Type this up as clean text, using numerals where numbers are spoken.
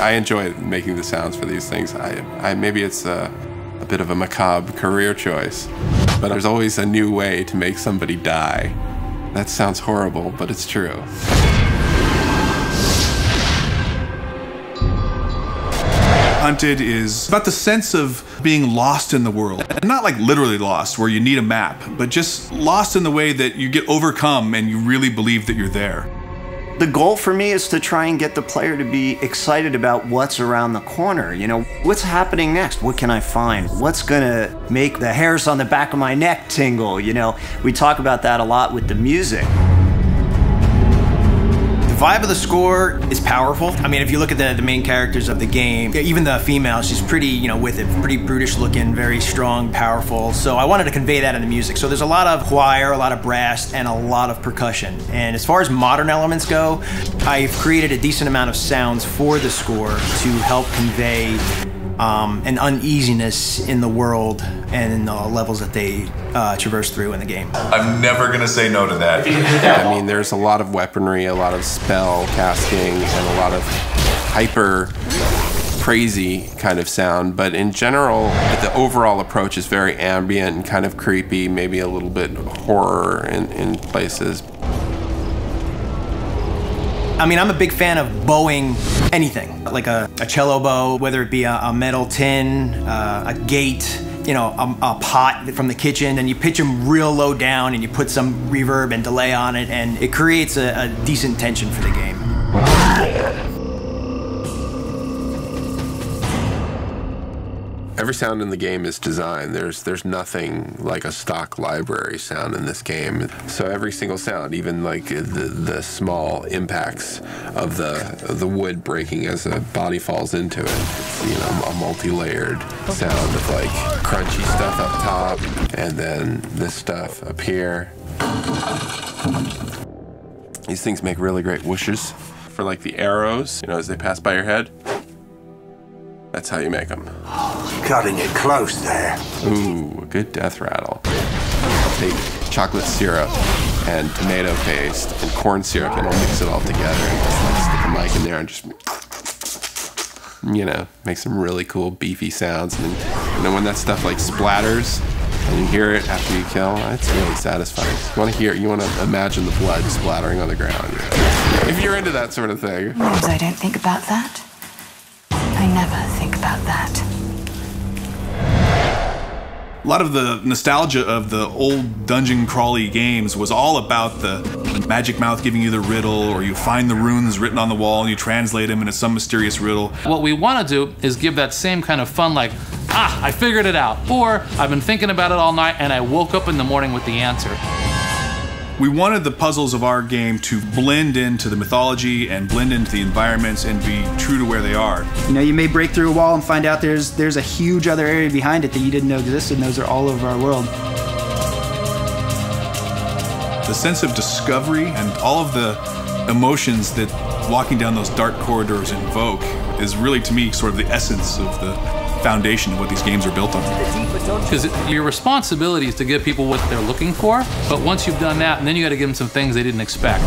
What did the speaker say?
I enjoy making the sounds for these things. Maybe it's a bit of a macabre career choice, but there's always a new way to make somebody die. That sounds horrible, but it's true. Hunted is about the sense of being lost in the world. Not like literally lost, where you need a map, but just lost in the way that you get overcome and you really believe that you're there. The goal for me is to try and get the player to be excited about what's around the corner. You know, what's happening next? What can I find? What's gonna make the hairs on the back of my neck tingle? You know, we talk about that a lot with the music. The vibe of the score is powerful. I mean, if you look at the main characters of the game, even the female, she's pretty, you know, with it, pretty brutish looking, very strong, powerful. So I wanted to convey that in the music. So there's a lot of choir, a lot of brass, and a lot of percussion. And as far as modern elements go, I've created a decent amount of sounds for the score to help convey an uneasiness in the world and in the levels that they traverse through in the game. I'm never gonna say no to that. I mean, there's a lot of weaponry, a lot of spell casting, and a lot of hyper crazy kind of sound, but in general, the overall approach is very ambient and kind of creepy, maybe a little bit horror in places. I mean, I'm a big fan of bowing anything, like a cello bow, whether it be a metal tin, a gate, you know, a pot from the kitchen, and you pitch them real low down and you put some reverb and delay on it, and it creates a decent tension for the game. Every sound in the game is designed. There's nothing like a stock library sound in this game. So every single sound, even like the small impacts of the wood breaking as a body falls into it, it's, you know, a multi-layered sound of like crunchy stuff up top, and then this stuff up here. These things make really great whooshes for like the arrows, you know, as they pass by your head. That's how you make them. Cutting it close there. Ooh, a good death rattle. I'll take chocolate syrup and tomato paste and corn syrup, and I'll mix it all together and just like stick a mic in there and just, you know, make some really cool beefy sounds. And then when that stuff like splatters and you hear it after you kill, it's really satisfying. You want to imagine the blood splattering on the ground. You know? If you're into that sort of thing. I don't think about that. I never think about that. A lot of the nostalgia of the old dungeon crawly games was all about the magic mouth giving you the riddle, or you find the runes written on the wall and you translate them into some mysterious riddle. What we want to do is give that same kind of fun, like, ah, I figured it out, or I've been thinking about it all night and I woke up in the morning with the answer. We wanted the puzzles of our game to blend into the mythology and blend into the environments and be true to where they are. You know, you may break through a wall and find out there's a huge other area behind it that you didn't know existed, and those are all over our world. The sense of discovery and all of the emotions that walking down those dark corridors invoke is really, to me, sort of the essence of the foundation of what these games are built on. Because your responsibility is to give people what they're looking for, but once you've done that, and then you got to give them some things they didn't expect.